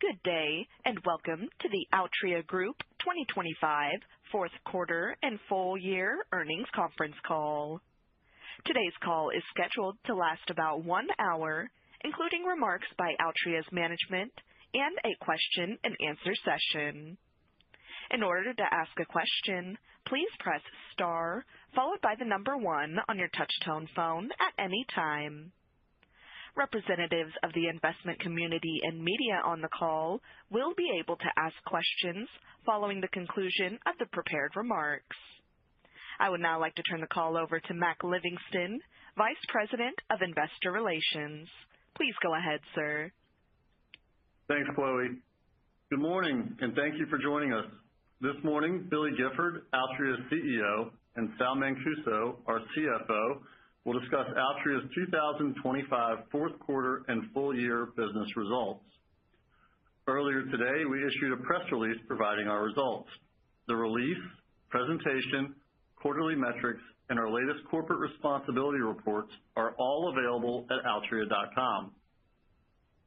Good day, and welcome to the Altria Group 2025 fourth quarter and full year earnings conference call. Today's call is scheduled to last about 1 hour, including remarks by Altria's management and a question-and-answer session. In order to ask a question, please press star followed by the number 1 on your touch-tone phone at any time. Representatives of the investment community and media on the call will be able to ask questions following the conclusion of the prepared remarks. I would now like to turn the call over to Mac Livingston, Vice President of Investor Relations. Please go ahead, sir. Thanks, Chloe. Good morning, and thank you for joining us. This morning, Billy Gifford, Altria's CEO, and Sal Mancuso, our CFO, will discuss Altria's 2025 fourth quarter and full year business results. Earlier today, we issued a press release providing our results. The release, presentation, quarterly metrics, and our latest corporate responsibility reports are all available at altria.com.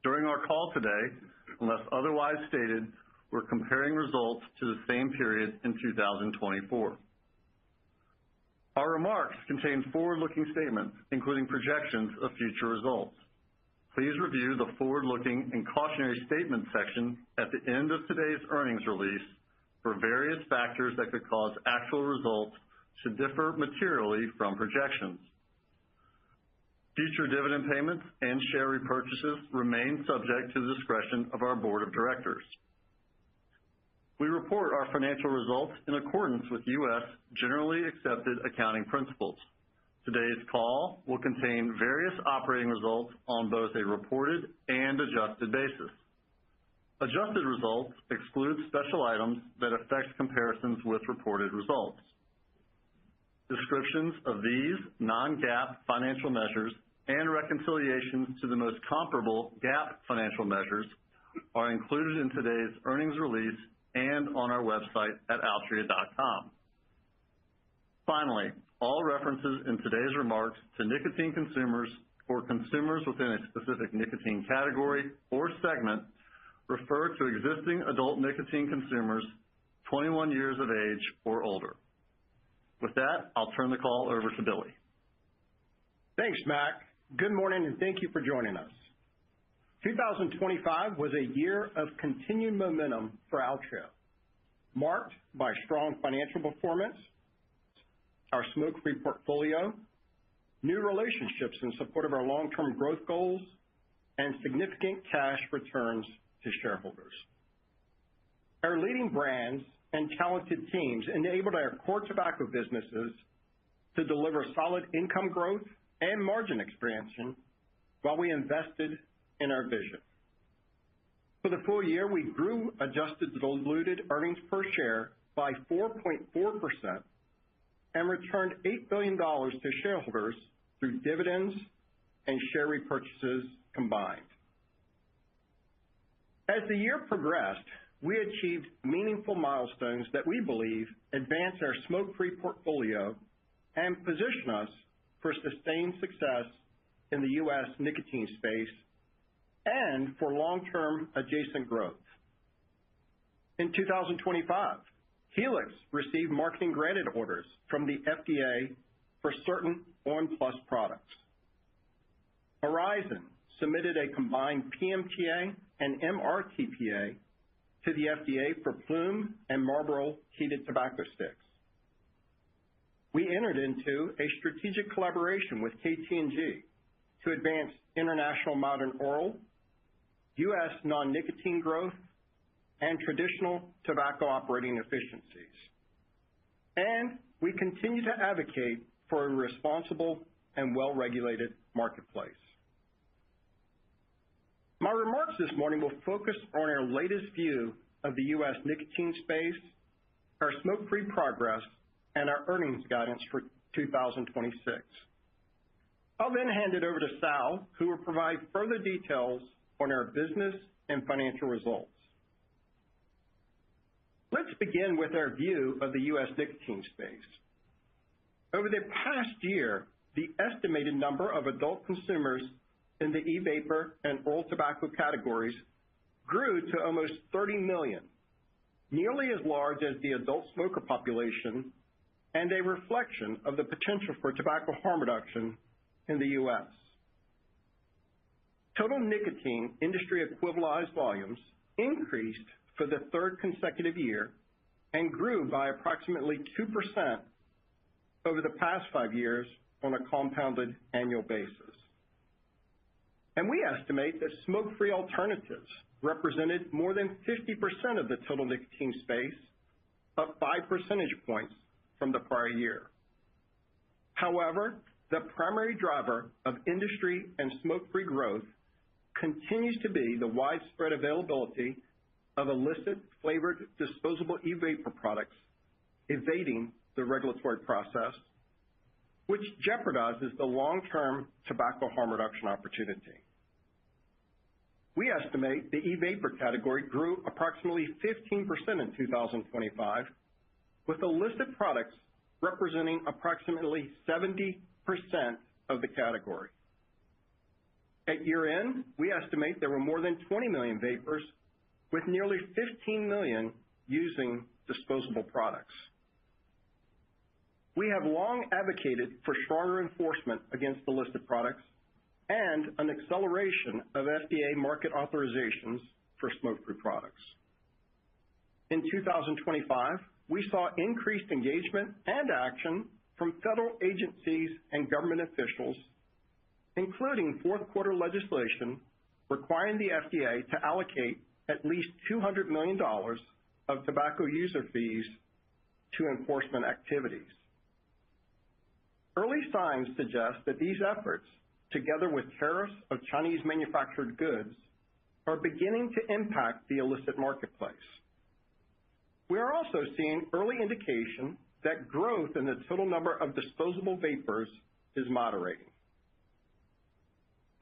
During our call today, unless otherwise stated, we're comparing results to the same period in 2024. Our remarks contain forward-looking statements, including projections of future results. Please review the forward-looking and cautionary statements section at the end of today's earnings release for various factors that could cause actual results to differ materially from projections. Future dividend payments and share repurchases remain subject to the discretion of our board of directors. We report our financial results in accordance with U.S. generally accepted accounting principles. Today's call will contain various operating results on both a reported and adjusted basis. Adjusted results exclude special items that affect comparisons with reported results. Descriptions of these non-GAAP financial measures and reconciliations to the most comparable GAAP financial measures are included in today's earnings release and on our website at altria.com. Finally, all references in today's remarks to nicotine consumers or consumers within a specific nicotine category or segment refer to existing adult nicotine consumers 21 years of age or older. With that, I'll turn the call over to Billy. Thanks, Mac. Good morning, and thank you for joining us. 2025 was a year of continued momentum for Altria, marked by strong financial performance, our smoke-free portfolio, new relationships in support of our long-term growth goals, and significant cash returns to shareholders. Our leading brands and talented teams enabled our core tobacco businesses to deliver solid income growth and margin expansion while we invested in our vision. For the full year, we grew adjusted diluted earnings per share by 4.4% and returned $8 billion to shareholders through dividends and share repurchases combined. As the year progressed, we achieved meaningful milestones that we believe advance our smoke-free portfolio and position us for sustained success in the U.S. nicotine space and for long-term adjacent growth. In 2025, Helix received marketing granted orders from the FDA for certain on! PLUS products. Horizon submitted a combined PMTA and MRTPA to the FDA for Ploom and Marlboro heated tobacco sticks. We entered into a strategic collaboration with KT&G to advance international modern oral, U.S. non-nicotine growth, and traditional tobacco operating efficiencies. And we continue to advocate for a responsible and well-regulated marketplace. My remarks this morning will focus on our latest view of the U.S. nicotine space, our smoke-free progress, and our earnings guidance for 2026. I'll then hand it over to Sal, who will provide further details on our business and financial results. Let's begin with our view of the U.S. nicotine space. Over the past year, the estimated number of adult consumers in the e-vapor and oral tobacco categories grew to almost 30 million, nearly as large as the adult smoker population and a reflection of the potential for tobacco harm reduction in the U.S. Total nicotine industry equivalized volumes increased for the third consecutive year and grew by approximately 2% over the past 5 years on a compounded annual basis. And we estimate that smoke-free alternatives represented more than 50% of the total nicotine space, up 5 percentage points from the prior year. However, the primary driver of industry and smoke-free growth continues to be the widespread availability of illicit flavored disposable e-vapor products evading the regulatory process, which jeopardizes the long-term tobacco harm reduction opportunity. We estimate the e-vapor category grew approximately 15% in 2025, with illicit products representing approximately 70% of the category. At year-end, we estimate there were more than 20 million vapors, with nearly 15 million using disposable products. We have long advocated for stronger enforcement against illicit products and an acceleration of FDA market authorizations for smoke-free products. In 2025, we saw increased engagement and action from federal agencies and government officials, including fourth quarter legislation requiring the FDA to allocate at least $200 million of tobacco user fees to enforcement activities. Early signs suggest that these efforts, together with tariffs of Chinese manufactured goods, are beginning to impact the illicit marketplace. We are also seeing early indication that growth in the total number of disposable vapors is moderating.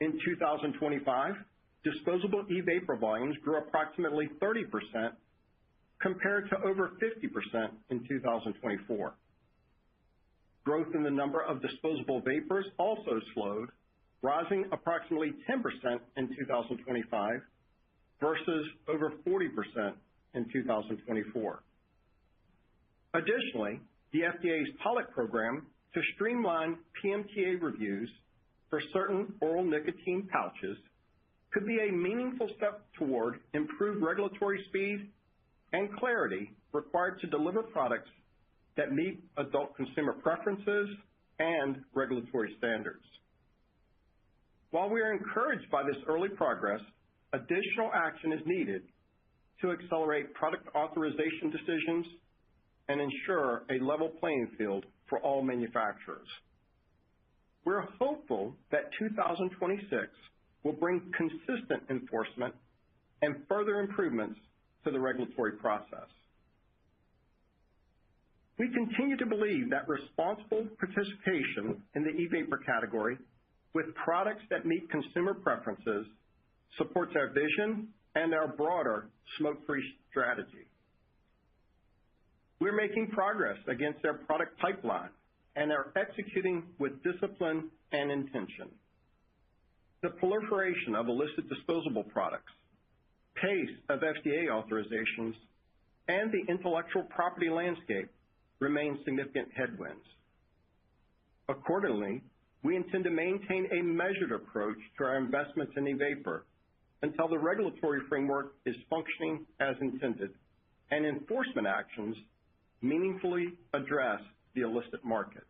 In 2025, disposable e-vapor volumes grew approximately 30% compared to over 50% in 2024. Growth in the number of disposable vapors also slowed, rising approximately 10% in 2025 versus over 40% in 2024. Additionally, the FDA's pilot program to streamline PMTA reviews for certain oral nicotine pouches could be a meaningful step toward improved regulatory speed and clarity required to deliver products that meet adult consumer preferences and regulatory standards. While we are encouraged by this early progress, additional action is needed to accelerate product authorization decisions and ensure a level playing field for all manufacturers. We're hopeful that 2026 will bring consistent enforcement and further improvements to the regulatory process. We continue to believe that responsible participation in the e-vapor category with products that meet consumer preferences supports our vision and our broader smoke-free strategy. We're making progress against our product pipeline and are executing with discipline and intention. The proliferation of illicit disposable products, pace of FDA authorizations, and the intellectual property landscape remain significant headwinds. Accordingly, we intend to maintain a measured approach to our investments in e-vapor until the regulatory framework is functioning as intended and enforcement actions meaningfully address the illicit market.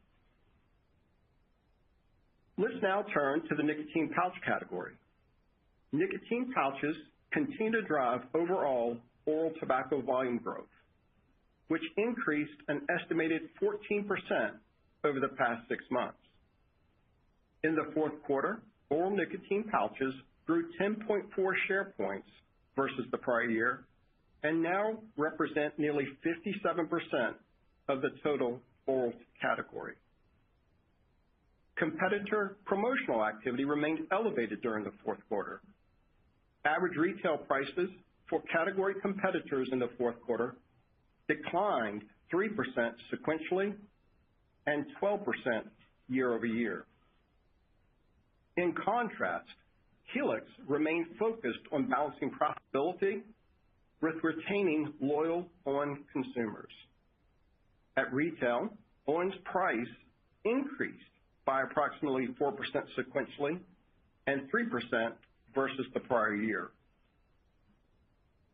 Let's now turn to the nicotine pouch category. Nicotine pouches continue to drive overall oral tobacco volume growth, which increased an estimated 14% over the past 6 months. In the fourth quarter, oral nicotine pouches grew 10.4 share points versus the prior year and now represent nearly 57% of the total oral category. Competitor promotional activity remained elevated during the fourth quarter. Average retail prices for category competitors in the fourth quarter declined 3% sequentially and 12% year over year. In contrast, Helix remained focused on balancing profitability with retaining loyal on! consumers. At retail, on!'s price increased by approximately 4% sequentially and 3% versus the prior year.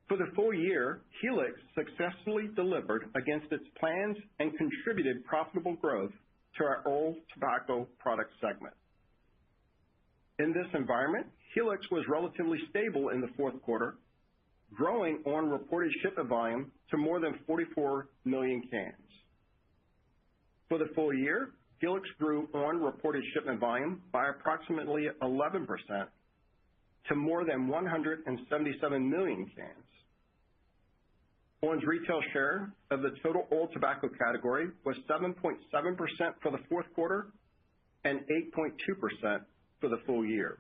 For the full year, Helix successfully delivered against its plans and contributed profitable growth to our oral tobacco product segment. In this environment, Helix was relatively stable in the fourth quarter, growing on! reported shipment volume to more than 44 million cans. For the full year, Helix grew on! reported shipment volume by approximately 11% to more than 177 million cans. on!'s retail share of the total oral tobacco category was 7.7% for the fourth quarter and 8.2% for the full year.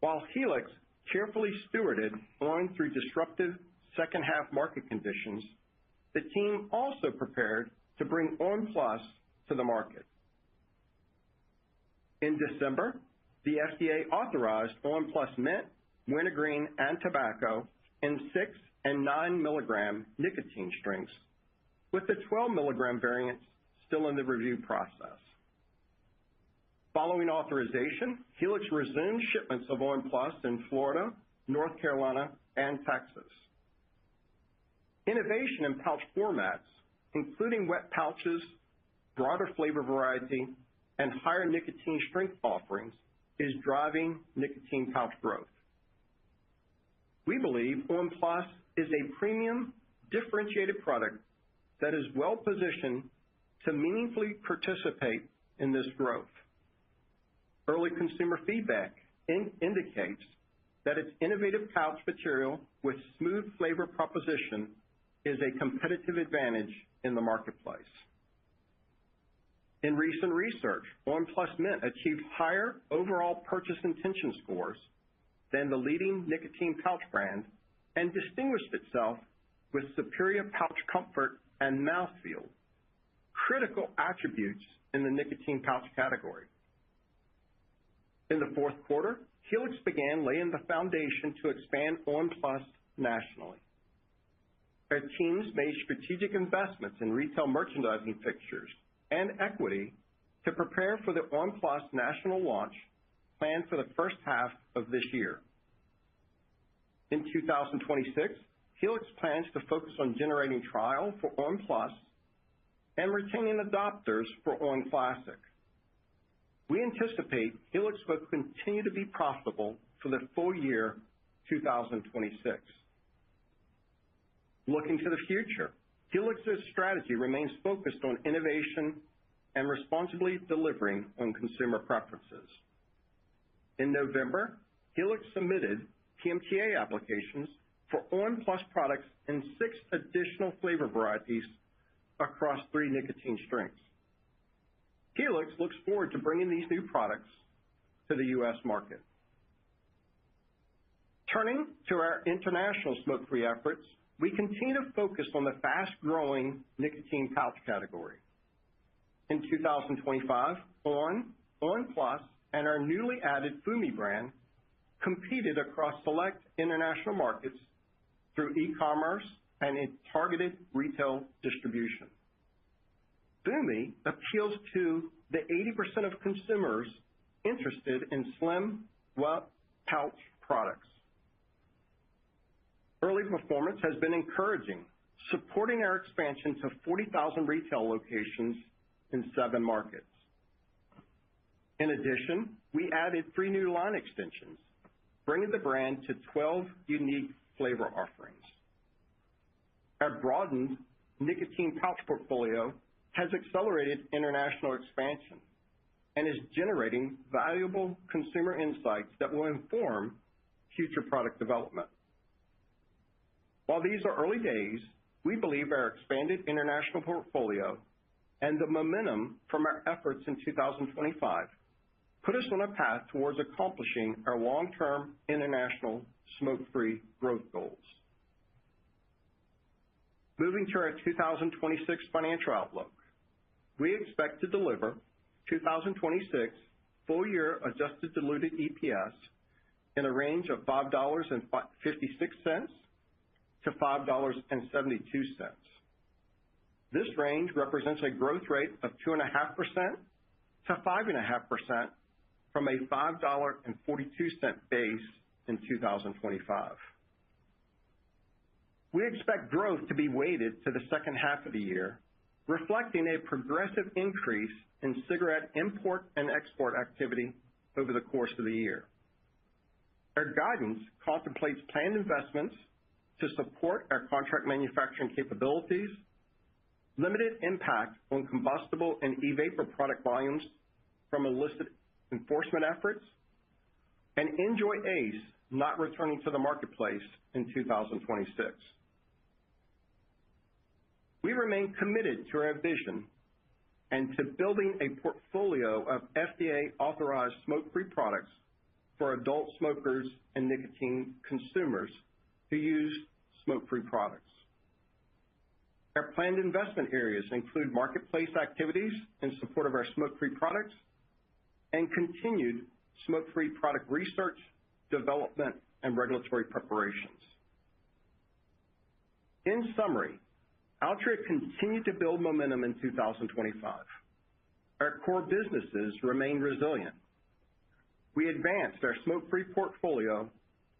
While Helix carefully stewarded on! through disruptive second-half market conditions, the team also prepared to bring on! PLUS to the market. In December, the FDA authorized on! PLUS Mint, wintergreen, and tobacco in 6 and 9 milligram nicotine strengths, with the 12 milligram variants still in the review process. Following authorization, Helix resumed shipments of on! PLUS in Florida, North Carolina, and Texas. Innovation in pouch formats, including wet pouches, broader flavor variety, and higher nicotine strength offerings, is driving nicotine pouch growth. We believe on! PLUS is a premium, differentiated product that is well-positioned to meaningfully participate in this growth. Early consumer feedback indicates that its innovative pouch material with smooth flavor proposition is a competitive advantage in the marketplace. In recent research, on! PLUS Mint achieved higher overall purchase intention scores than the leading nicotine pouch brand and distinguished itself with superior pouch comfort and mouthfeel, critical attributes in the nicotine pouch category. In the fourth quarter, Helix began laying the foundation to expand on! PLUS nationally. Our teams made strategic investments in retail merchandising fixtures and equity to prepare for the on! PLUS national launch planned for the first half of this year. In 2026, Helix plans to focus on generating trial for on! PLUS and retaining adopters for on! Classic. We anticipate Helix will continue to be profitable for the full year 2026. Looking to the future, Helix's strategy remains focused on innovation and responsibly delivering on consumer preferences. In November, Helix submitted PMTA applications for on! PLUS products in 6 additional flavor varieties across 3 nicotine strengths. Helix looks forward to bringing these new products to the U.S. market. Turning to our international smoke-free efforts, we continue to focus on the fast-growing nicotine pouch category. In 2025, on! PLUS, and our newly added Fumi brand competed across select international markets through e-commerce and in targeted retail distribution. Fumi appeals to the 80% of consumers interested in slim, wet pouch products. Early performance has been encouraging, supporting our expansion to 40,000 retail locations in 7 markets. In addition, we added 3 new line extensions, bringing the brand to 12 unique flavor offerings. Our broadened nicotine pouch portfolio has accelerated international expansion and is generating valuable consumer insights that will inform future product development. While these are early days, we believe our expanded international portfolio and the momentum from our efforts in 2025 put us on a path towards accomplishing our long-term international smoke-free growth goals. Moving to our 2026 financial outlook, we expect to deliver 2026 full-year adjusted diluted EPS in a range of $5.56 to $5.72. This range represents a growth rate of 2.5% to 5.5% from a $5.42 base in 2025. We expect growth to be weighted to the second half of the year, reflecting a progressive increase in cigarette import and export activity over the course of the year. Our guidance contemplates planned investments to support our contract manufacturing capabilities, limited impact on combustible and e-vapor product volumes from illicit enforcement efforts, and NJOY ACE not returning to the marketplace in 2026. We remain committed to our vision and to building a portfolio of FDA-authorized smoke-free products for adult smokers and nicotine consumers who use smoke-free products. Our planned investment areas include marketplace activities in support of our smoke-free products and continued smoke-free product research, development, and regulatory preparations. In summary, Altria continued to build momentum in 2025. Our core businesses remain resilient. We advanced our smoke-free portfolio,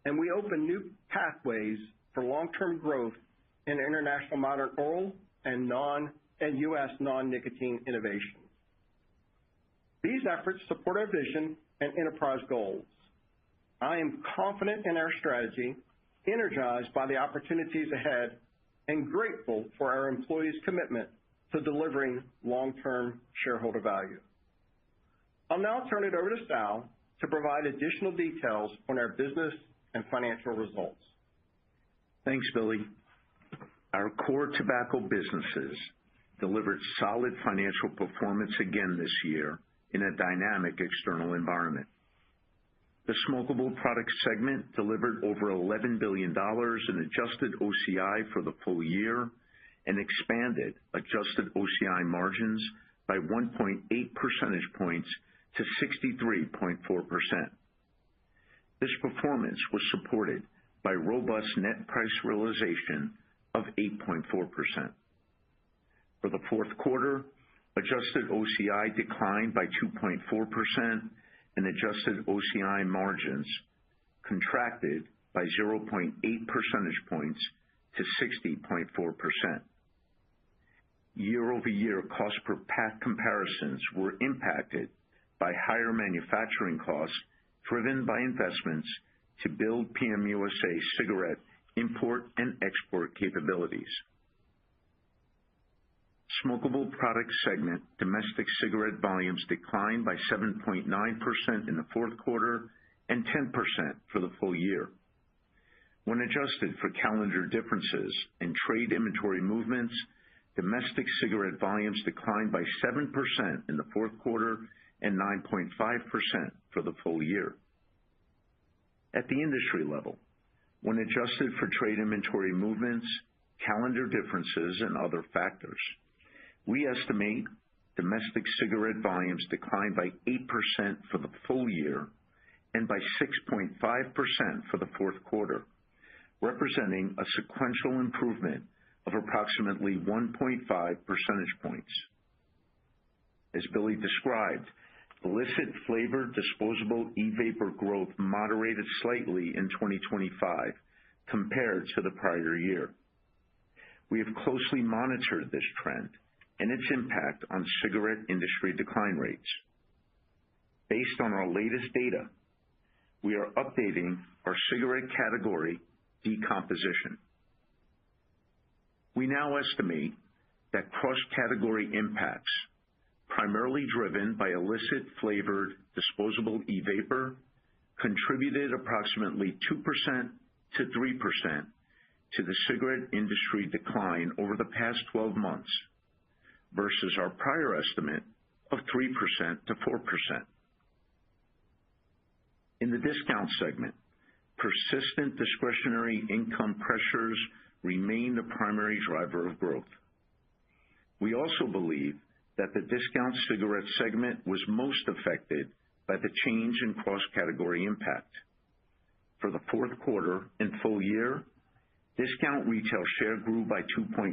and we opened new pathways for long-term growth in international modern oral and U.S. non-nicotine innovation. These efforts support our vision and enterprise goals. I am confident in our strategy, energized by the opportunities ahead, and grateful for our employees' commitment to delivering long-term shareholder value. I'll now turn it over to Sal to provide additional details on our business and financial results. Thanks, Billy. Our core tobacco businesses delivered solid financial performance again this year in a dynamic external environment. The smokable product segment delivered over $11 billion in adjusted OCI for the full year and expanded adjusted OCI margins by 1.8 percentage points to 63.4%. This performance was supported by robust net price realization of 8.4%. For the fourth quarter, adjusted OCI declined by 2.4%, and adjusted OCI margins contracted by 0.8 percentage points to 60.4%. Year-over-year cost per pack comparisons were impacted by higher manufacturing costs driven by investments to build PM USA cigarette import and export capabilities. Smokable product segment domestic cigarette volumes declined by 7.9% in the fourth quarter and 10% for the full year. When adjusted for calendar differences and trade inventory movements, domestic cigarette volumes declined by 7% in the fourth quarter and 9.5% for the full year. At the industry level, when adjusted for trade inventory movements, calendar differences, and other factors, we estimate domestic cigarette volumes declined by 8% for the full year and by 6.5% for the fourth quarter, representing a sequential improvement of approximately 1.5 percentage points. As Billy described, illicit flavored disposable e-vapor growth moderated slightly in 2025 compared to the prior year. We have closely monitored this trend and its impact on cigarette industry decline rates. Based on our latest data, we are updating our cigarette category decomposition. We now estimate that cross-category impacts, primarily driven by illicit flavored disposable e-vapor, contributed approximately 2% to 3% to the cigarette industry decline over the past 12 months, versus our prior estimate of 3% to 4%. In the discount segment, persistent discretionary income pressures remain the primary driver of growth. We also believe that the discount cigarette segment was most affected by the change in cross-category impact. For the fourth quarter and full year, discount retail share grew by 2.6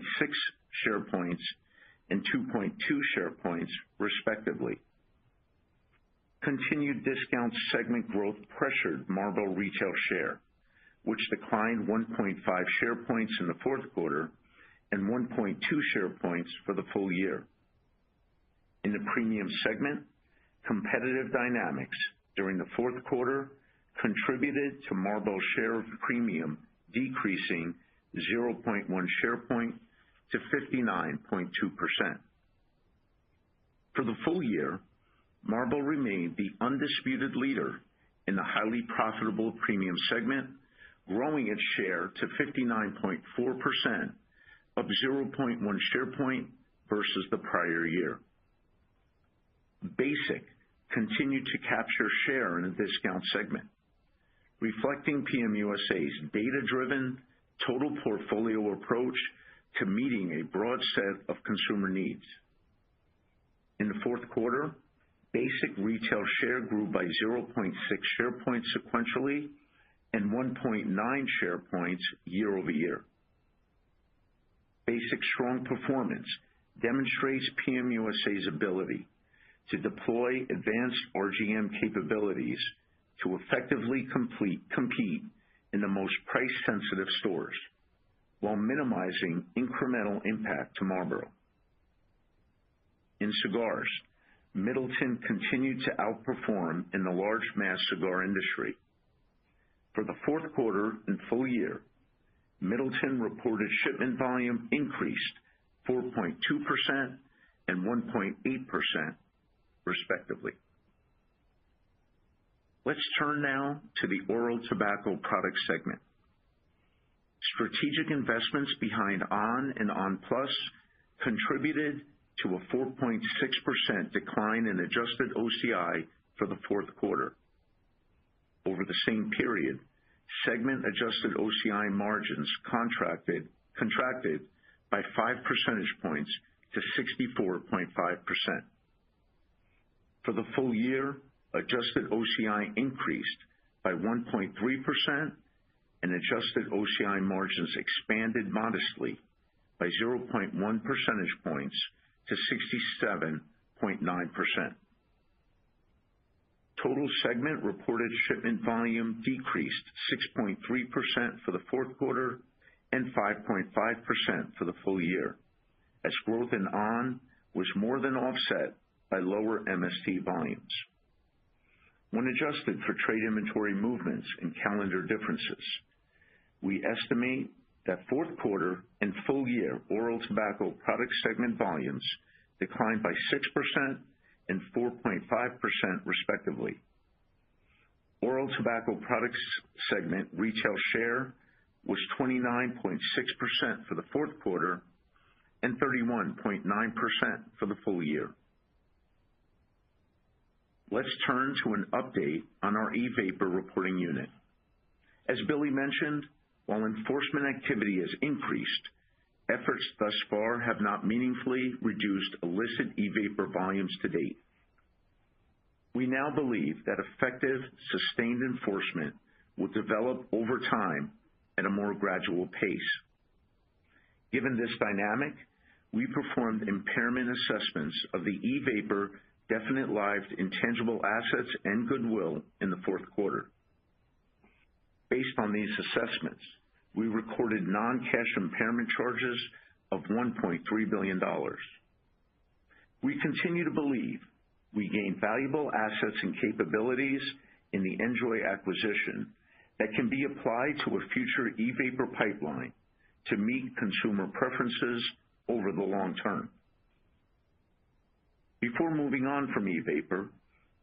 share points and 2.2 share points, respectively. Continued discount segment growth pressured Marlboro retail share, which declined 1.5 share points in the fourth quarter and 1.2 share points for the full year. In the premium segment, competitive dynamics during the fourth quarter contributed to Marlboro's share of premium decreasing 0.1 share point to 59.2%. For the full year, Marlboro remained the undisputed leader in the highly profitable premium segment, growing its share to 59.4%, up 0.1 share point versus the prior year. Basic continued to capture share in the discount segment, reflecting PM USA's data-driven total portfolio approach to meeting a broad set of consumer needs. In the fourth quarter, Basic retail share grew by 0.6 share points sequentially and 1.9 share points year over year. Basic's strong performance demonstrates PM USA's ability to deploy advanced RGM capabilities to effectively compete in the most price-sensitive stores while minimizing incremental impact to Marlboro. In cigars, Middleton continued to outperform in the large mass cigar industry. For the fourth quarter and full year, Middleton reported shipment volume increased 4.2% and 1.8%, respectively. Let's turn now to the oral tobacco product segment. Strategic investments behind on! and on! PLUS contributed to a 4.6% decline in adjusted OCI for the fourth quarter. Over the same period, segment adjusted OCI margins contracted by 5 percentage points to 64.5%. For the full year, adjusted OCI increased by 1.3%, and adjusted OCI margins expanded modestly by 0.1 percentage points to 67.9%. Total segment reported shipment volume decreased 6.3% for the fourth quarter and 5.5% for the full year, as growth in on! Was more than offset by lower MST volumes. When adjusted for trade inventory movements and calendar differences, we estimate that fourth quarter and full year oral tobacco product segment volumes declined by 6% and 4.5%, respectively. Oral tobacco products segment retail share was 29.6% for the fourth quarter and 31.9% for the full year. Let's turn to an update on our e-vapor reporting unit. As Billy mentioned, while enforcement activity has increased, efforts thus far have not meaningfully reduced illicit e-vapor volumes to date. We now believe that effective, sustained enforcement will develop over time at a more gradual pace. Given this dynamic, we performed impairment assessments of the e-vapor definite-lived intangible assets and goodwill in the fourth quarter. Based on these assessments, we recorded non-cash impairment charges of $1.3 billion. We continue to believe we gained valuable assets and capabilities in the NJOY acquisition that can be applied to a future e-vapor pipeline to meet consumer preferences over the long term. Before moving on from e-vapor,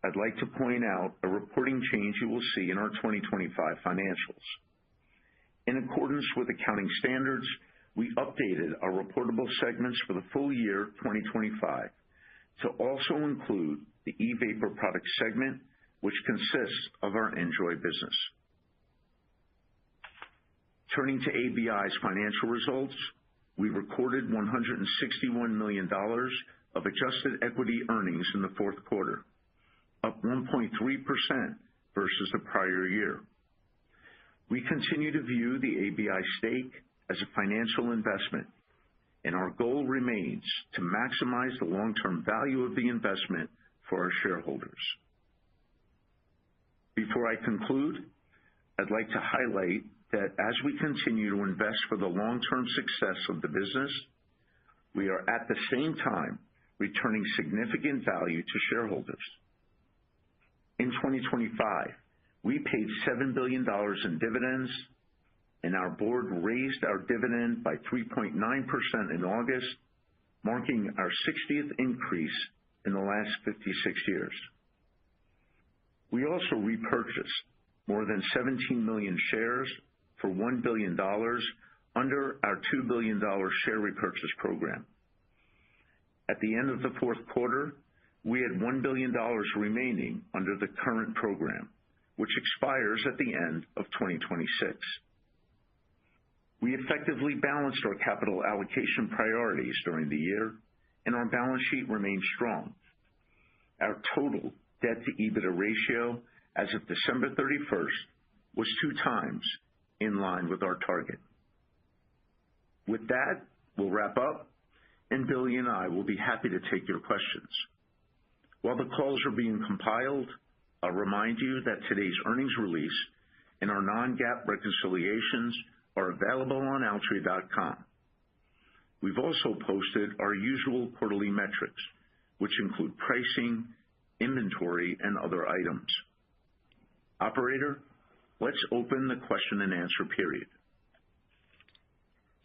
I'd like to point out a reporting change you will see in our 2025 financials. In accordance with accounting standards, we updated our reportable segments for the full year 2025 to also include the e-vapor product segment, which consists of our NJOY business. Turning to ABI's financial results, we recorded $161 million of adjusted equity earnings in the fourth quarter, up 1.3% versus the prior year. We continue to view the ABI stake as a financial investment, and our goal remains to maximize the long-term value of the investment for our shareholders. Before I conclude, I'd like to highlight that as we continue to invest for the long-term success of the business, we are at the same time returning significant value to shareholders. In 2025, we paid $7 billion in dividends, and our board raised our dividend by 3.9% in August, marking our 60th increase in the last 56 years. We also repurchased more than 17 million shares for $1 billion under our $2 billion share repurchase program. At the end of the fourth quarter, we had $1 billion remaining under the current program, which expires at the end of 2026. We effectively balanced our capital allocation priorities during the year, and our balance sheet remained strong. Our total debt-to-EBITDA ratio as of December 31st was 2 times, in line with our target. With that, we'll wrap up, and Billy and I will be happy to take your questions. While the calls are being compiled, I'll remind you that today's earnings release and our non-GAAP reconciliations are available on Altria.com. We've also posted our usual quarterly metrics, which include pricing, inventory, and other items. Operator, let's open the question and answer period.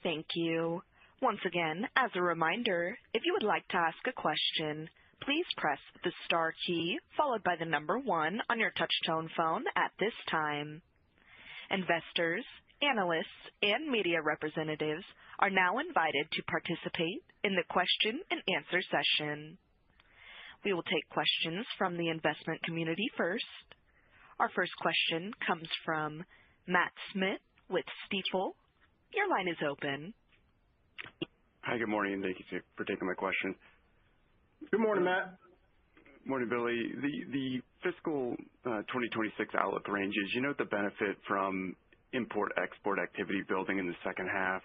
Thank you. Once again, as a reminder, if you would like to ask a question, please press the star key followed by the number 1 on your touch-tone phone at this time. Investors, analysts, and media representatives are now invited to participate in the question and answer session. We will take questions from the investment community first. Our first question comes from Matt Smith with Stifel. Your line is open. Hi, good morning, and thank you for taking my question. Good morning, Matt. Morning, Billy. The fiscal 2026 outlook ranges, you note the benefit from import-export activity building in the second half.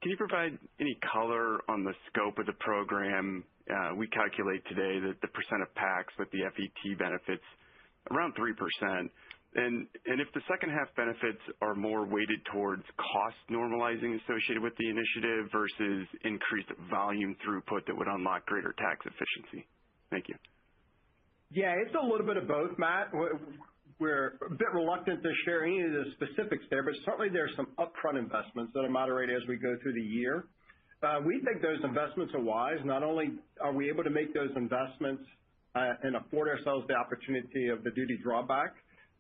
Can you provide any color on the scope of the program? We calculate today that the percent of packs with the FET benefits around 3%. And if the second half benefits are more weighted towards cost normalizing associated with the initiative versus increased volume throughput that would unlock greater tax efficiency? Thank you. Yeah, it's a little bit of both, Matt. We're a bit reluctant to share any of the specifics there, but certainly there's some upfront investments that are moderated as we go through the year. We think those investments are wise. Not only are we able to make those investments and afford ourselves the opportunity of the duty drawback,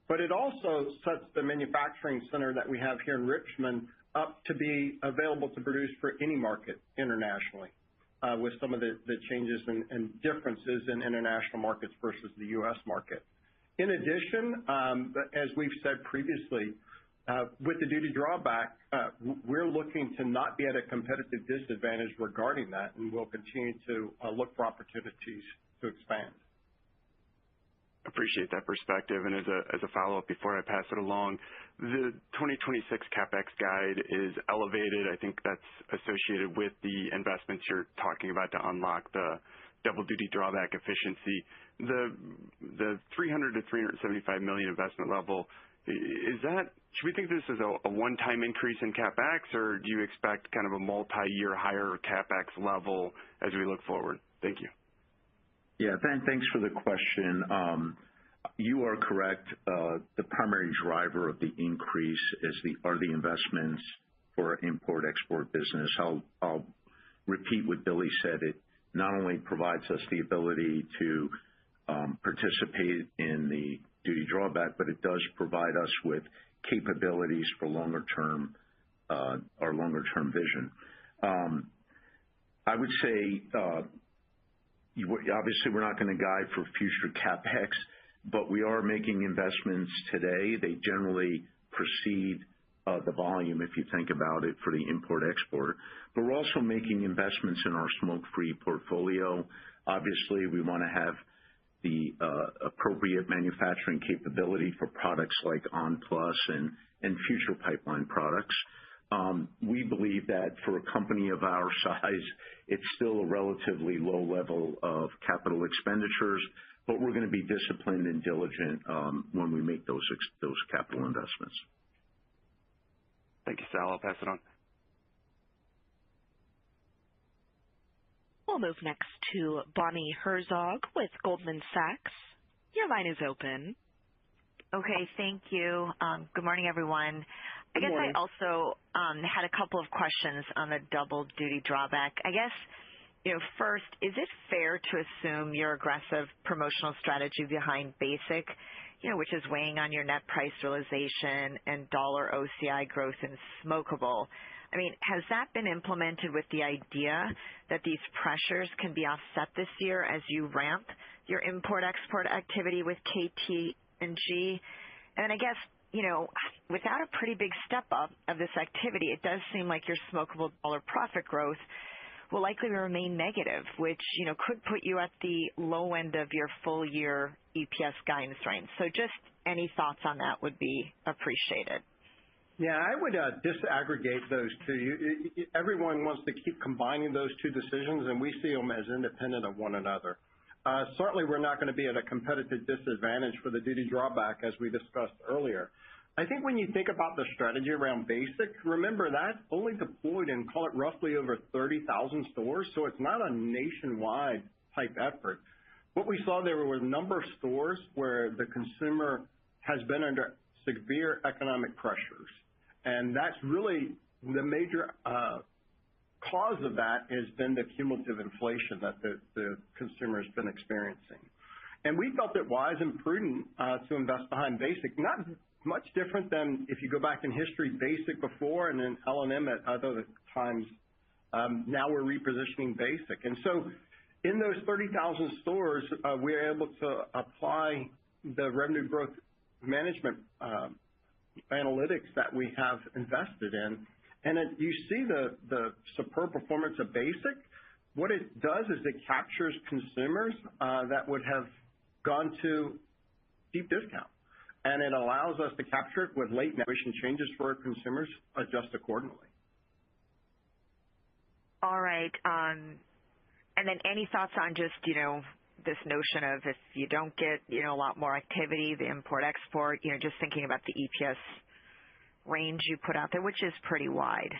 but it also sets the manufacturing center that we have here in Richmond up to be available to produce for any market internationally, with some of the changes and differences in international markets versus the U.S. market. In addition, as we've said previously, with the duty drawback, we're looking to not be at a competitive disadvantage regarding that, and we'll continue to look for opportunities to expand. Appreciate that perspective. And as a follow-up before I pass it along, the 2026 CapEx guide is elevated. I think that's associated with the investments you're talking about to unlock the double duty drawback efficiency. The $300 to $375 million investment level, should we think of this as a one-time increase in CapEx, or do you expect kind of a multi-year higher CapEx level as we look forward? Thank you. Yeah, thanks for the question. You are correct. The primary driver of the increase are the investments for import-export business. I'll repeat what Billy said. It not only provides us the ability to participate in the duty drawback, but it does provide us with capabilities for our longer-term vision. I would say, obviously, we're not going to guide for future CapEx, but we are making investments today. They generally precede the volume, if you think about it, for the import-export. But we're also making investments in our smoke-free portfolio. Obviously, we want to have the appropriate manufacturing capability for products like On Plus and future pipeline products. We believe that for a company of our size, it's still a relatively low level of capital expenditures, but we're going to be disciplined and diligent when we make those capital investments. Thank you, Sal. I'll pass it on. We'll move next to Bonnie Herzog with Goldman Sachs. Your line is open. Okay, thank you. Good morning, everyone. Good morning. I guess I also had a couple of questions on the double duty drawback. I guess, first, is it fair to assume your aggressive promotional strategy behind Basic, which is weighing on your net price realization and dollar OCI growth in smokable? I mean, has that been implemented with the idea that these pressures can be offset this year as you ramp your import-export activity with KT&G? And then I guess, without a pretty big step up of this activity, it does seem like your smokable dollar profit growth will likely remain negative, which, could put you at the low end of your full year EPS guidance range. So just any thoughts on that would be appreciated. Yeah, I would disaggregate those two. Everyone wants to keep combining those two decisions, and we see them as independent of one another. Certainly, we're not going to be at a competitive disadvantage for the duty drawback, as we discussed earlier. I think when you think about the strategy around Basic, remember that only deployed in, call it roughly over 30,000 stores, so it's not a nationwide type effort. What we saw there were a number of stores where the consumer has been under severe economic pressures. And that's really the major cause of that has been the cumulative inflation that the consumer has been experiencing. And we felt it wise and prudent to invest behind Basic, not much different than if you go back in history, Basic before and then L&M at other times. Now we're repositioning Basic. And so in those 30,000 stores, we're able to apply the revenue growth management analytics that we have invested in. And you see the superb performance of Basic. What it does is it captures consumers that would have gone to deep discount. And it allows us to capture it with late navigation changes for our consumers, adjust accordingly. All right. And then any thoughts on just, this notion of if you don't get, a lot more activity, the import-export, just thinking about the EPS range you put out there, which is pretty wide.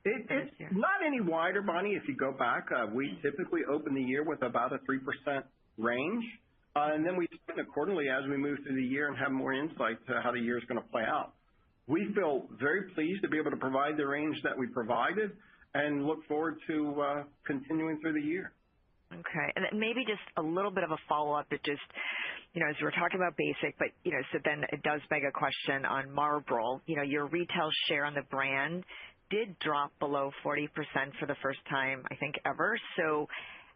It's not any wider, Bonnie. If you go back, we typically open the year with about a 3% range. And then we spend accordingly as we move through the year and have more insight to how the year is going to play out. We feel very pleased to be able to provide the range that we provided and look forward to continuing through the year. Okay. And then maybe just a little bit of a follow-up that just, as we're talking about Basic, but, so then it does beg a question on Marlboro. Your retail share on the brand did drop below 40% for the first time, I think, ever. So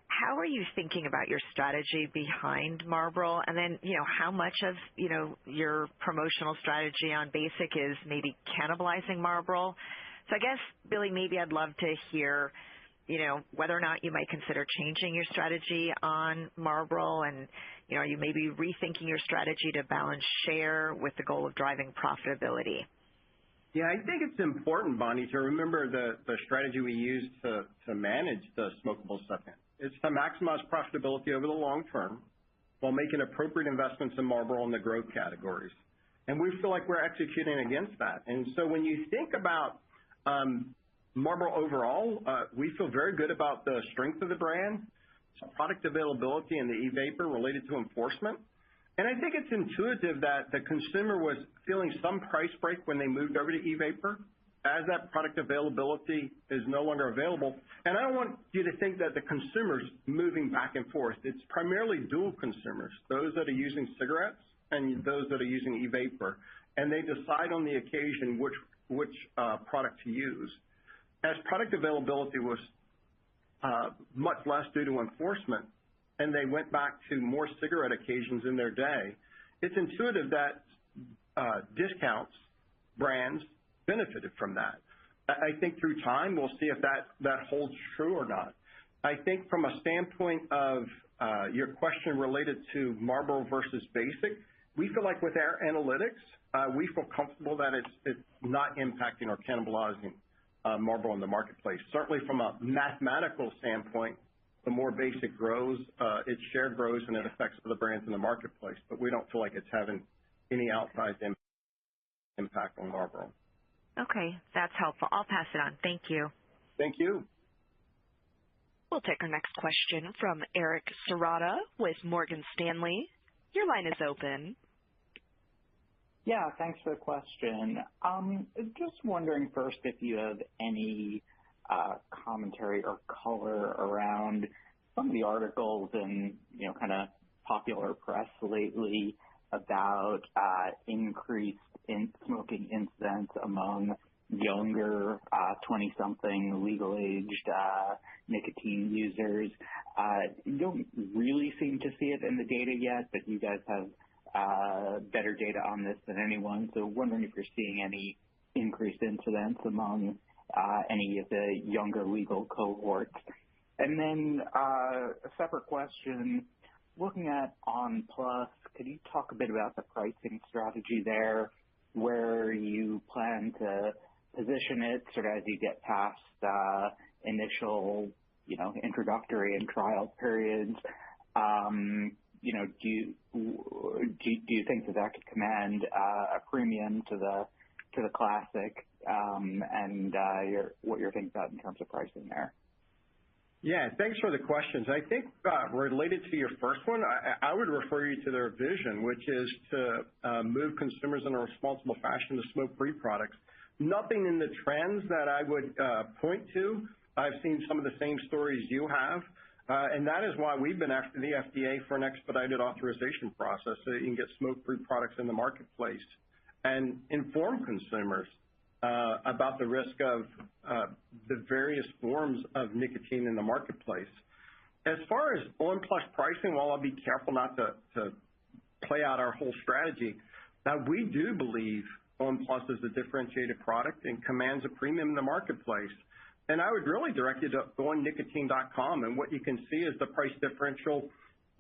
how are you thinking about your strategy behind Marlboro? And then, how much of, your promotional strategy on Basic is maybe cannibalizing Marlboro? So I guess, Billy, maybe I'd love to hear, whether or not you might consider changing your strategy on Marlboro and, are you maybe rethinking your strategy to balance share with the goal of driving profitability? Yeah, I think it's important, Bonnie, to remember the strategy we use to manage the smokable segment. It's to maximize profitability over the long term while making appropriate investments in Marlboro and the growth categories. And we feel like we're executing against that. And so when you think about Marlboro overall, we feel very good about the strength of the brand, product availability, and the e-vapor related to enforcement. And I think it's intuitive that the consumer was feeling some price break when they moved over to e-vapor as that product availability is no longer available. And I don't want you to think that the consumer's moving back and forth. It's primarily dual consumers, those that are using cigarettes and those that are using e-vapor. And they decide on the occasion which product to use. As product availability was much less due to enforcement, and they went back to more cigarette occasions in their day, it's intuitive that discounts, brands, benefited from that. I think through time, we'll see if that holds true or not. I think from a standpoint of your question related to Marlboro versus Basic, we feel like with our analytics, we feel comfortable that it's not impacting or cannibalizing Marlboro in the marketplace. Certainly from a mathematical standpoint, the more Basic grows, its share grows, and it affects other brands in the marketplace. But we don't feel like it's having any outsized impact on Marlboro. Okay, that's helpful. I'll pass it on. Thank you. Thank you. We'll take our next question from Eric Serotta with Morgan Stanley. Your line is open. Yeah, thanks for the question. Just wondering first if you have any commentary or color around some of the articles in, kind of popular press lately about increased smoking incidents among younger 20-something legal-aged nicotine users. You don't really seem to see it in the data yet, but you guys have better data on this than anyone. So wondering if you're seeing any increased incidents among any of the younger legal cohorts. And then a separate question, looking at on! PLUS, could you talk a bit about the pricing strategy there, where you plan to position it sort of as you get past initial, introductory and trial periods? Do you think that could command a premium to the classic, and what you're thinking about in terms of pricing there? Yeah, thanks for the questions. I think related to your first one, I would refer you to their vision, which is to move consumers in a responsible fashion to smoke-free products. Nothing in the trends that I would point to. I've seen some of the same stories you have, and that is why we've been after the FDA for an expedited authorization process so that you can get smoke-free products in the marketplace and inform consumers about the risk of the various forms of nicotine in the marketplace. As far as on! PLUS pricing, while I'll be careful not to play out our whole strategy, we do believe on! PLUS is a differentiated product and commands a premium in the marketplace. And I would really direct you to gonicotine.com, and what you can see is the price differential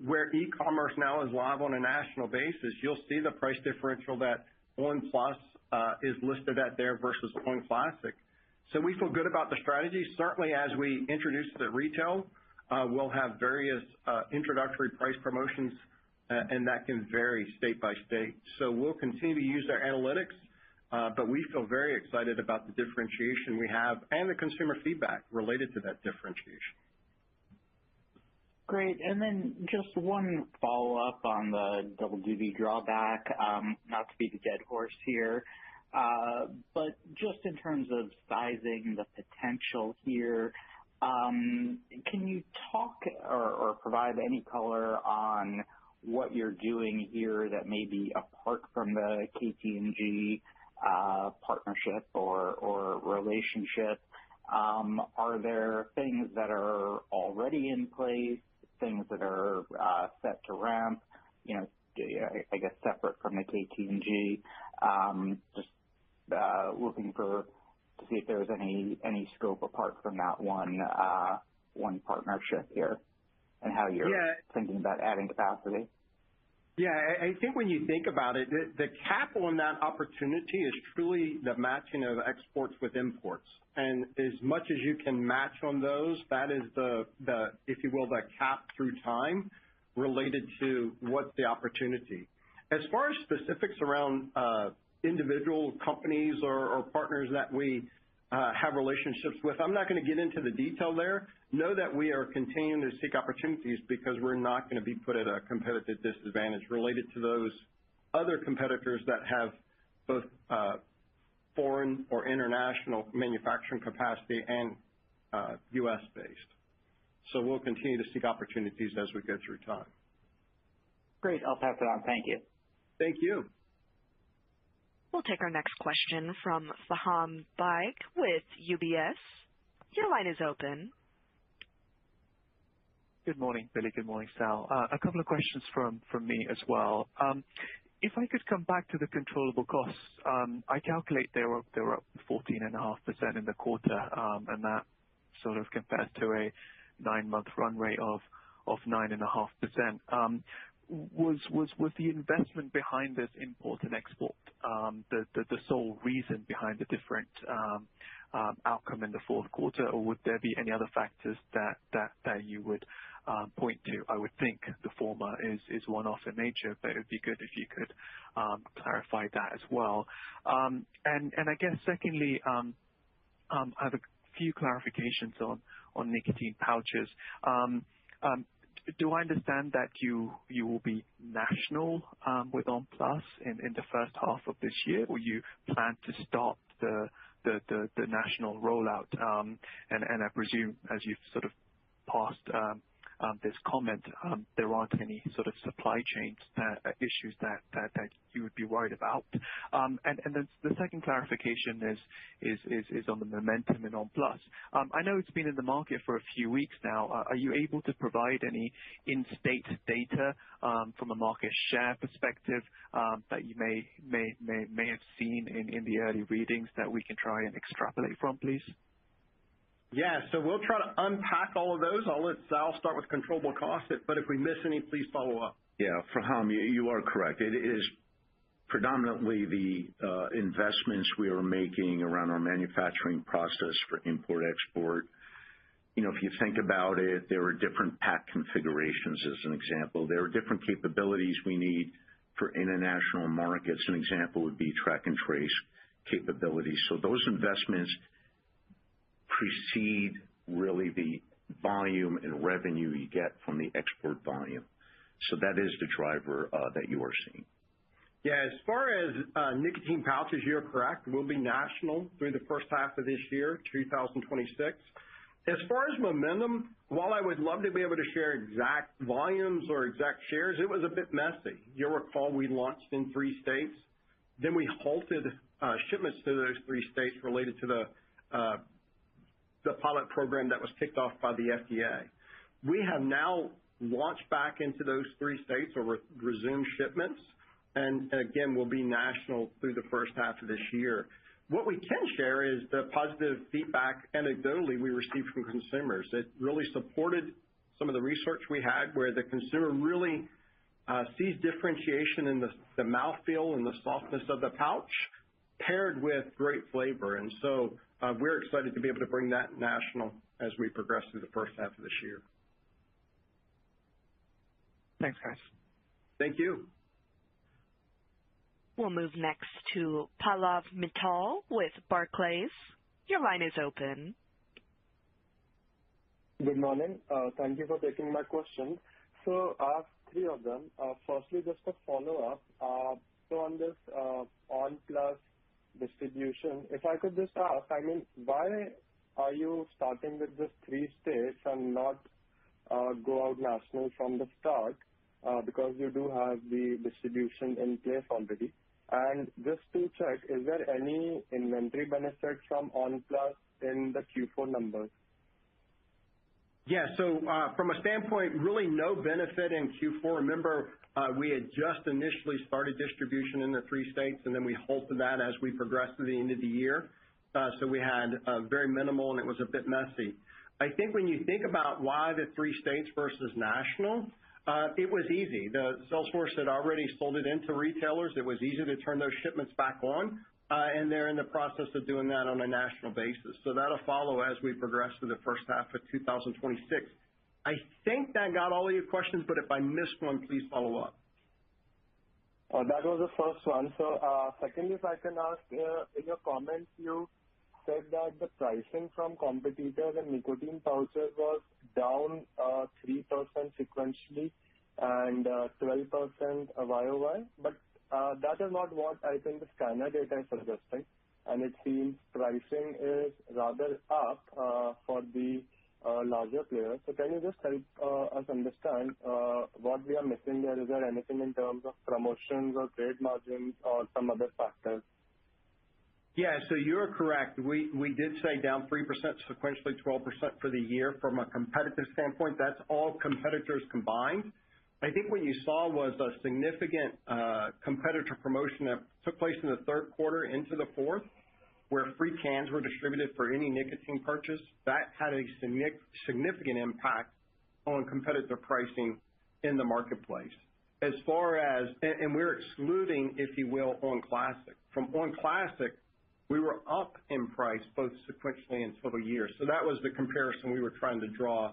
where e-commerce now is live on a national basis. You'll see the price differential that on! PLUS is listed at there versus on! Classic. So we feel good about the strategy. Certainly as we introduce it at retail, we'll have various introductory price promotions, and that can vary state by state. So we'll continue to use our analytics, but we feel very excited about the differentiation we have and the consumer feedback related to that differentiation. Great. And then just one follow-up on the double duty drawback, not to be the dead horse here, but just in terms of sizing the potential here, can you talk or provide any color on what you're doing here that may be apart from the KT&G partnership or relationship? Are there things that are already in place, things that are set to ramp, I guess separate from the KT&G, just looking to see if there's any scope apart from that one partnership here and how you're thinking about adding capacity. Yeah, I think when you think about it, the cap on that opportunity is truly the matching of exports with imports. And as much as you can match on those, that is the if you will, the cap through time related to what's the opportunity. As far as specifics around individual companies or partners that we have relationships with, I'm not going to get into the detail there. Know that we are continuing to seek opportunities because we're not going to be put at a competitive disadvantage related to those other competitors that have both foreign or international manufacturing capacity and U.S. based. So we'll continue to seek opportunities as we go through time. Great. I'll pass it on. Thank you. Thank you. We'll take our next question from Faham Baig with UBS. Your line is open. Good morning, Billy. Good morning, Sal. A couple of questions from me as well. If I could come back to the controllable costs, I calculate they were up 14.5% in the quarter, and that sort of compares to a 9-month run rate of 9.5%. Was the investment behind this import and export the sole reason behind the different outcome in the fourth quarter, or would there be any other factors that you would point to? I would think the former is one-off in nature, but it would be good if you could clarify that as well. And I guess secondly, I have a few clarifications on nicotine pouches. Do I understand that you will be national with on! PLUS in the first half of this year, or you plan to start the national rollout? And I presume, as you've sort of passed this comment, there aren't any sort of supply chain issues that you would be worried about. And then the second clarification is on the momentum in on! PLUS. I know it's been in the market for a few weeks now. Are you able to provide any in-state data from a market share perspective that you may have seen in the early readings that we can try and extrapolate from, please? Yeah, so we'll try to unpack all of those. I'll let Sal start with controllable costs, but if we miss any, please follow up. Yeah, Faham, you are correct. It is predominantly the investments we are making around our manufacturing process for import-export. You know, if you think about it, there are different pack configurations, as an example. There are different capabilities we need for international markets. An example would be track and trace capabilities. So those investments precede really the volume and revenue you get from the export volume. So that is the driver that you are seeing. Yeah, as far as nicotine pouches, you're correct. We'll be national through the first half of this year, 2026. As far as momentum, while I would love to be able to share exact volumes or exact shares, it was a bit messy. You'll recall we launched in 3 states. Then we halted shipments to those 3 states related to the pilot program that was kicked off by the FDA. We have now launched back into those 3 states or resumed shipments. And again, we'll be national through the first half of this year. What we can share is the positive feedback anecdotally we received from consumers. It really supported some of the research we had where the consumer really sees differentiation in the mouthfeel and the softness of the pouch paired with great flavor. And so we're excited to be able to bring that national as we progress through the first half of this year. Thanks, guys. Thank you. We'll move next to Pallav Mittal with Barclays. Your line is open. Good morning. Thank you for taking my question. So I have 3 of them. Firstly, just a follow-up. So on this on! PLUS distribution, if I could just ask, I mean, why are you starting with just 3 states and not go out national from the start? Because you do have the distribution in place already. And just to check, is there any inventory benefit from on! PLUS in the Q4 numbers? Yeah, so from a standpoint, really no benefit in Q4. Remember, we had just initially started distribution in the 3 states, and then we halted that as we progressed to the end of the year. So we had very minimal, and it was a bit messy. I think when you think about why the 3 states versus national, it was easy. The sales force had already sold it into retailers. It was easy to turn those shipments back on, and they're in the process of doing that on a national basis. So that'll follow as we progress through the first half of 2026. I think that got all of your questions, but if I missed one, please follow up. That was the first one. So secondly, if I can ask, in your comments, you said that the pricing from competitors and nicotine pouches was down 3% sequentially and 12% YOY. But that is not what I think the scanner data is suggesting. And it seems pricing is rather up for the larger players. So can you just help us understand what we are missing there? Is there anything in terms of promotions or trade margins or some other factors? Yeah, so you're correct. We did say down 3% sequentially, 12% for the year. From a competitive standpoint, that's all competitors combined. I think what you saw was a significant competitor promotion that took place in the 3rd quarter into the 4th, where free cans were distributed for any nicotine purchase. That had a significant impact on competitive pricing in the marketplace. As far as, and we're excluding, if you will, on Classic. From on Classic, we were up in price both sequentially and total year. So that was the comparison we were trying to draw,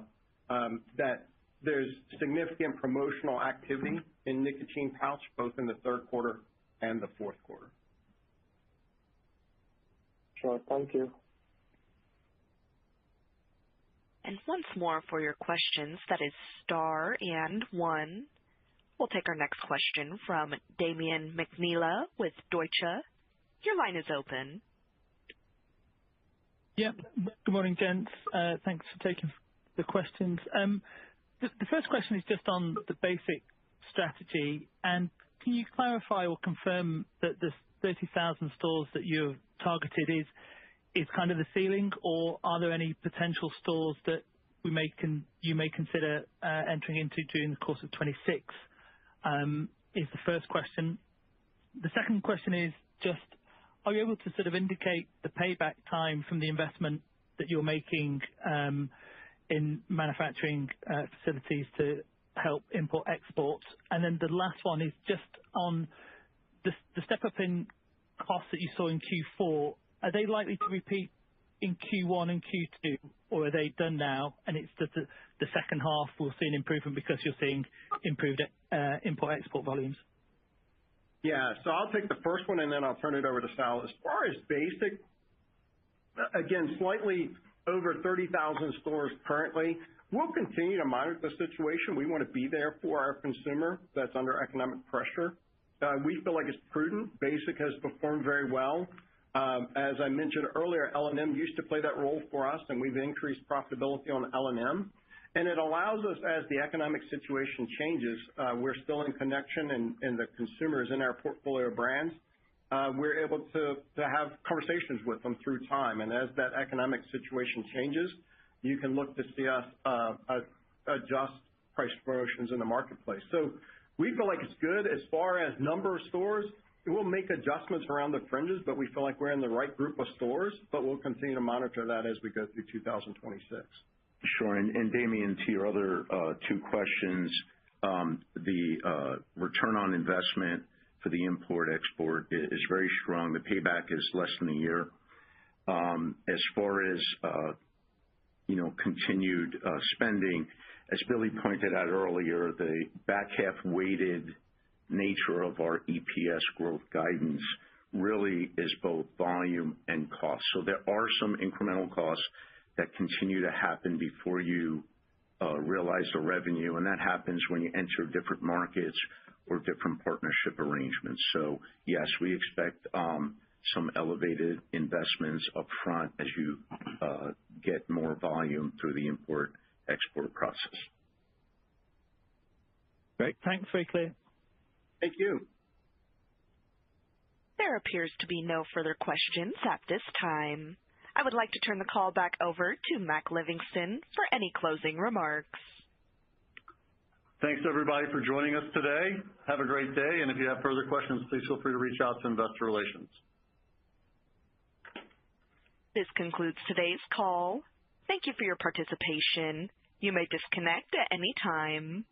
that there's significant promotional activity in nicotine pouch, both in the third quarter and the fourth quarter. Sure. Thank you. And once more for your questions, that is star and one. We'll take our next question from Damian McNeela with Deutsche. Your line is open. Yeah. Good morning, gents. Thanks for taking the questions. The first question is just on the basic strategy. And can you clarify or confirm that the 30,000 stores that you've targeted is kind of the ceiling, or are there any potential stores that you may consider entering into during the course of 26? Is the first question. The second question is just, are you able to sort of indicate the payback time from the investment that you're making in manufacturing facilities to help import-export? And then the last one is just on the step up in costs that you saw in Q4. Are they likely to repeat in Q1 and Q2, or are they done now, and it's the second half we'll see an improvement because you're seeing improved import-export volumes? Yeah. So I'll take the first one, and then I'll turn it over to Sal. As far as basic, again, slightly over 30,000 stores currently. We'll continue to monitor the situation. We want to be there for our consumer that's under economic pressure. We feel like it's prudent. Basic has performed very well. As I mentioned earlier, L&M used to play that role for us, and we've increased profitability on L&M. And it allows us, as the economic situation changes, we're still in connection, and the consumers in our portfolio brands, we're able to have conversations with them through time. And as that economic situation changes, you can look to see us adjust price promotions in the marketplace. So we feel like it's good. As far as number of stores, we'll make adjustments around the fringes, but we feel like we're in the right group of stores, but we'll continue to monitor that as we go through 2026. Sure. And Damian, to your other two questions, the return on investment for the import-export is very strong. The payback is less than a year. As far as continued spending, as Billy pointed out earlier, the back half weighted nature of our EPS growth guidance really is both volume and cost. So there are some incremental costs that continue to happen before you realize the revenue, and that happens when you enter different markets or different partnership arrangements. So yes, we expect some elevated investments up front as you get more volume through the import-export process. Great. Thanks. Very clear. Thank you. There appears to be no further questions at this time. I would like to turn the call back over to Mac Livingston for any closing remarks. Thanks, everybody, for joining us today. Have a great day, and if you have further questions, please feel free to reach out to Investor Relations. This concludes today's call. Thank you for your participation. You may disconnect at any time.